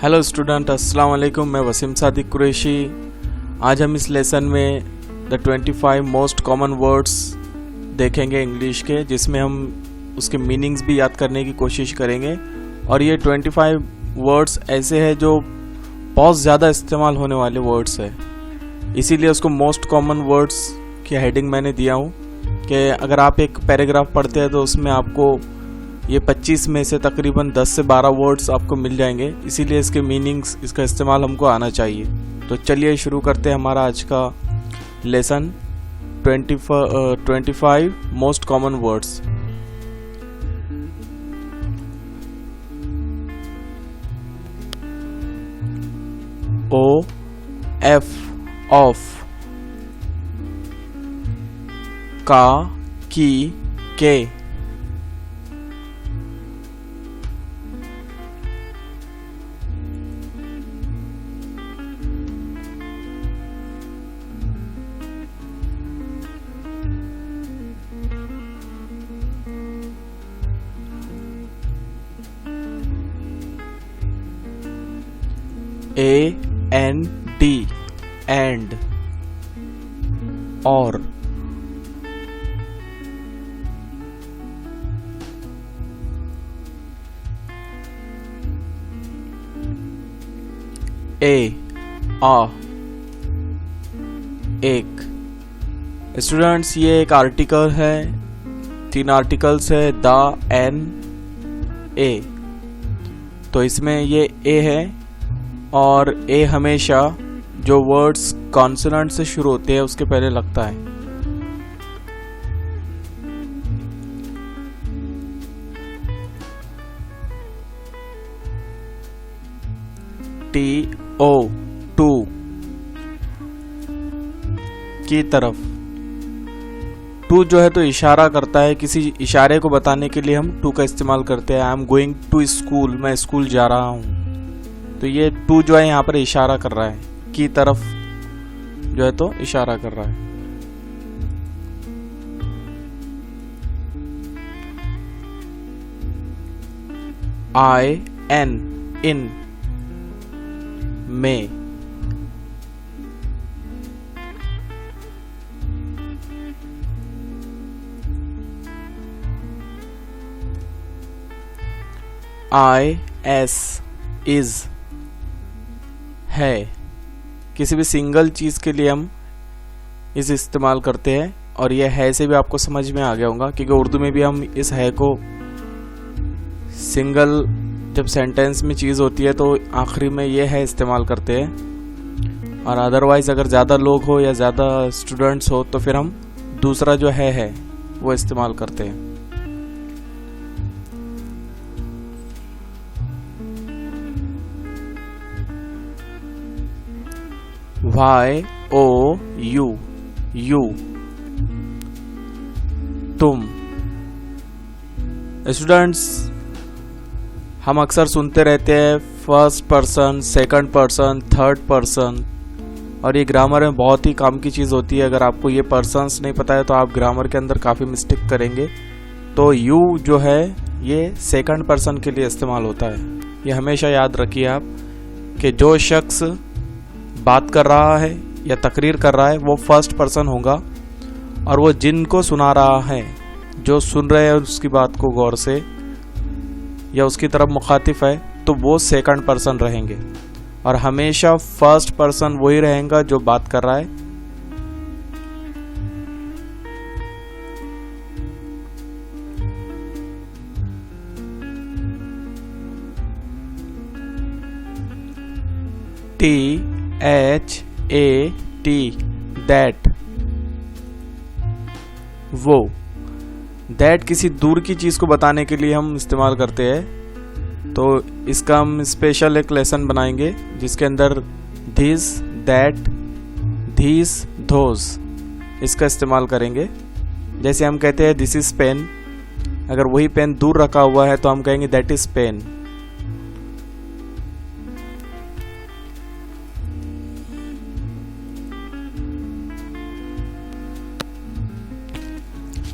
Hello student, अस्सलाम वालेकुम। मैं वसीम सादिक कुरैशी। आज हम इस लेसन में द 25 मोस्ट कॉमन वर्ड्स देखेंगे इंग्लिश के, जिसमें हम उसके मीनिंग्स भी याद करने की कोशिश करेंगे। और ये 25 वर्ड्स ऐसे हैं जो बहुत ज़्यादा इस्तेमाल होने वाले वर्ड्स है, इसीलिए उसको मोस्ट कॉमन वर्ड्स की हेडिंग मैंने दिया हूँ कि अगर आप एक पैराग्राफ पढ़ते हैं तो उसमें आपको ये 25 में से तकरीबन 10 से 12 वर्ड्स आपको मिल जाएंगे, इसीलिए इसके मीनिंग्स, इसका इस्तेमाल हमको आना चाहिए। तो चलिए शुरू करते हैं हमारा आज का lesson 25 most common words. O F of, का की के, AND and, और, एक। स्टूडेंट्स, ये एक आर्टिकल है, 3 आर्टिकल्स है, द, एन, ए। तो इसमें ये ए है, और ए हमेशा जो वर्ड्स कॉन्सोनेंट से शुरू होते हैं उसके पहले लगता है। TO, टू, की तरफ। टू जो है तो इशारा करता है, किसी इशारे को बताने के लिए हम टू का इस्तेमाल करते हैं। I am going to school, मैं स्कूल जा रहा हूं। तो ये टू जो है यहाँ पर इशारा कर रहा है, की तरफ जो है तो इशारा कर रहा है। IN, इन, में। IS, इज, है। किसी भी सिंगल चीज के लिए हम इस इस्तेमाल करते हैं, और यह है से भी आपको समझ में आ गया होगा, क्योंकि उर्दू में भी हम इस है को सिंगल, जब सेंटेंस में चीज होती है तो आखिरी में ये है इस्तेमाल करते हैं। और अदरवाइज अगर ज्यादा लोग हो या ज्यादा स्टूडेंट्स हो तो फिर हम दूसरा जो है वो इस्तेमाल करते हैं। YOU, यू, तुम। स्टूडेंट्स, हम अक्सर सुनते रहते हैं first person, second person, third person, और ये ग्रामर में बहुत ही काम की चीज़ होती है। अगर आपको ये पर्सन्स नहीं पता है तो आप ग्रामर के अंदर काफ़ी मिस्टेक करेंगे। तो यू जो है ये सेकंड पर्सन के लिए इस्तेमाल होता है। ये हमेशा याद रखिए आप कि जो शख्स बात कर रहा है या तकरीर कर रहा है वो फर्स्ट पर्सन होगा, और वो जिनको सुना रहा है, जो सुन रहे हैं उसकी बात को गौर से या उसकी तरफ मुखातिब है, तो वो सेकंड पर्सन रहेंगे। और हमेशा फर्स्ट पर्सन वही रहेगा जो बात कर रहा है। THAT, दैट, वो। दैट किसी दूर की चीज को बताने के लिए हम इस्तेमाल करते हैं। तो इसका हम स्पेशल एक लेसन बनाएंगे जिसके अंदर दिस, दैट, धीस, धोज इसका इस्तेमाल करेंगे। जैसे हम कहते हैं दिस इज पेन, अगर वही पेन दूर रखा हुआ है तो हम कहेंगे that is pen.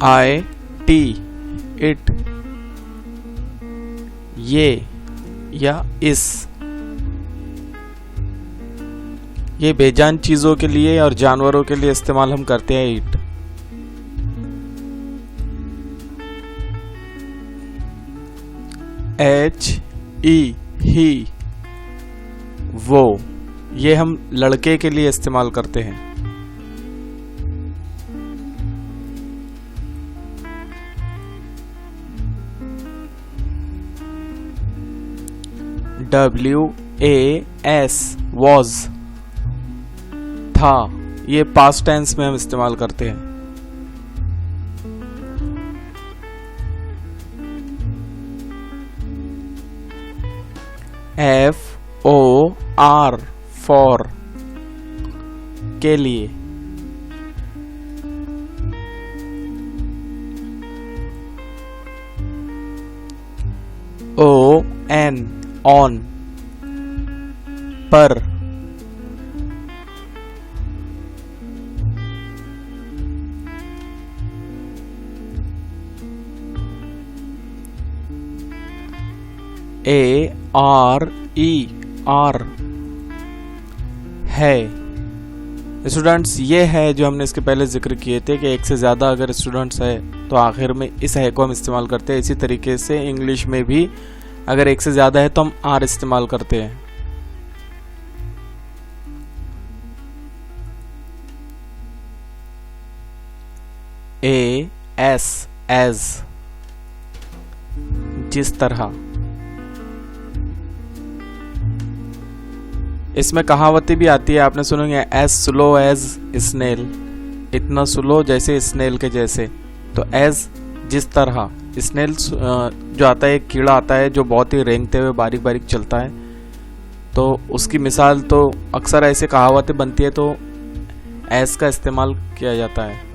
I, T, it, ये या इस। ये बेजान चीज़ों के लिए और जानवरों के लिए इस्तेमाल हम करते हैं ईट। ही, ही, वो, ये हम लड़के के लिए इस्तेमाल करते हैं। WAS was, था, ये पास्ट टेंस में हम इस्तेमाल करते हैं। FOR for, के लिए। ON on, पर। ARER, है। स्टूडेंट्स, ये है जो हमने इसके पहले जिक्र किए थे कि एक से ज़्यादा अगर स्टूडेंट्स है तो आखिर में इस है को हम इस्तेमाल करते हैं। इसी तरीके से इंग्लिश में भी अगर एक से ज़्यादा है तो हम आर इस्तेमाल करते हैं। AS as, जिस तरह। इसमें कहावतें भी आती है, आपने सुनेंगे एज स्लो एज स्नेल, इतना स्लो जैसे स्नेल के जैसे। तो एज, जिस तरह। स्नेल जो आता है, एक कीड़ा आता है जो बहुत ही रेंगते हुए बारीक बारीक चलता है, तो उसकी मिसाल तो अक्सर ऐसे कहावतें बनती है तो एज का इस्तेमाल किया जाता है।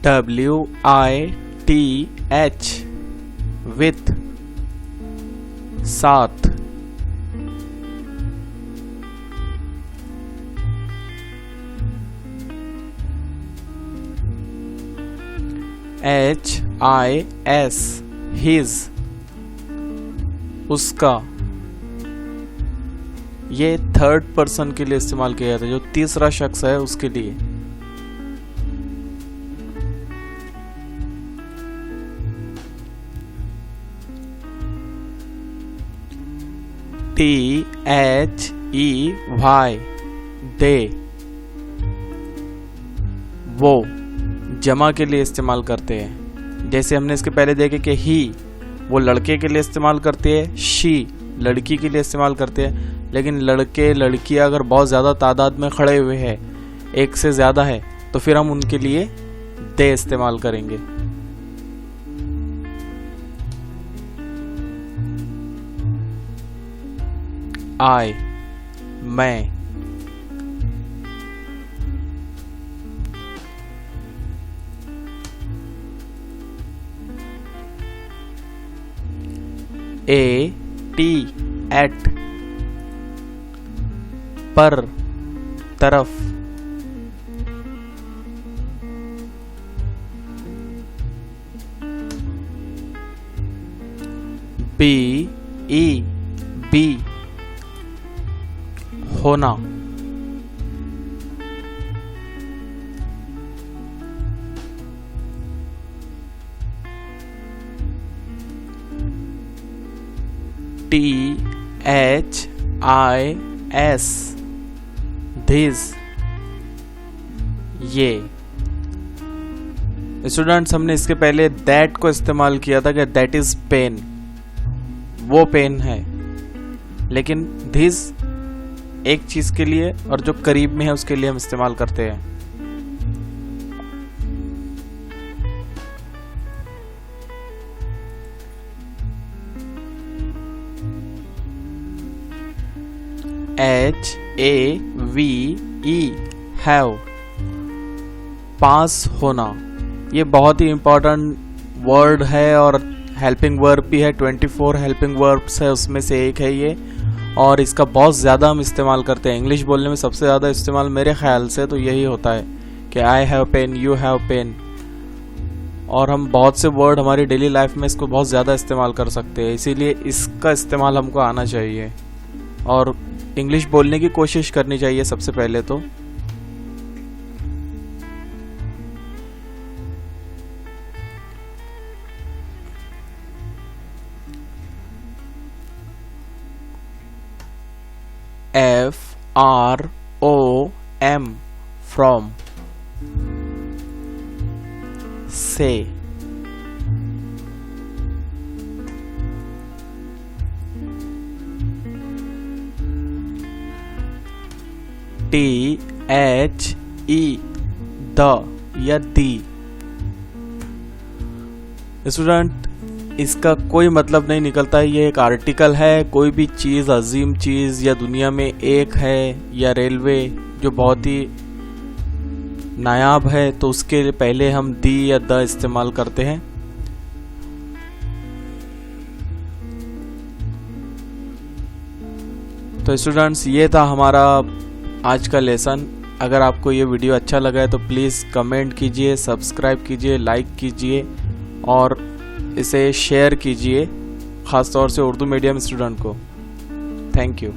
WITH, with, साथ। HIS, his, उसका। ये थर्ड पर्सन के लिए इस्तेमाल किया जाता है, जो तीसरा शख्स है उसके लिए। THEY, दे, वो, जमा के लिए इस्तेमाल करते हैं। जैसे हमने इसके पहले देखे कि ही, वो लड़के के लिए इस्तेमाल करते हैं, शी, लड़की के लिए इस्तेमाल करते हैं। लेकिन लड़के लड़कियां अगर बहुत ज़्यादा तादाद में खड़े हुए हैं, एक से ज़्यादा है, तो फिर हम उनके लिए दे इस्तेमाल करेंगे। I, मैं। AT, at, पर, तरफ। BE, बी, होना। THIS, this, ये। स्टूडेंट्स, हमने इसके पहले दैट को इस्तेमाल किया था कि दैट इज पेन, वो पेन है। लेकिन दिस एक चीज के लिए और जो करीब में है उसके लिए हम इस्तेमाल करते हैं। HAVE, हैव, पास होना। ये बहुत ही इंपॉर्टेंट वर्ड है और हेल्पिंग वर्ब भी है। 24 हेल्पिंग वर्ब्स है, उसमें से एक है ये, और इसका बहुत ज़्यादा हम इस्तेमाल करते हैं। इंग्लिश बोलने में सबसे ज़्यादा इस्तेमाल मेरे ख्याल से तो यही होता है कि I have pen, you have pen. और हम बहुत से वर्ड हमारी डेली लाइफ में इसको बहुत ज़्यादा इस्तेमाल कर सकते हैं, इसीलिए इसका इस्तेमाल हमको आना चाहिए और इंग्लिश बोलने की कोशिश करनी चाहिए सबसे पहले तो। FROM from, say, THE, the या दी। स्टूडेंट, इसका कोई मतलब नहीं निकलता है, ये एक आर्टिकल है। कोई भी चीज़, अजीम चीज़ या दुनिया में एक है या रेलवे जो बहुत ही नायाब है, तो उसके पहले हम दी या द इस्तेमाल करते हैं। तो स्टूडेंट्स, ये था हमारा आज का लेसन। अगर आपको ये वीडियो अच्छा लगा है तो प्लीज़ कमेंट कीजिए, सब्सक्राइब कीजिए, लाइक कीजिए और इसे शेयर कीजिए, ख़ास तौर से उर्दू मीडियम स्टूडेंट को। Thank you.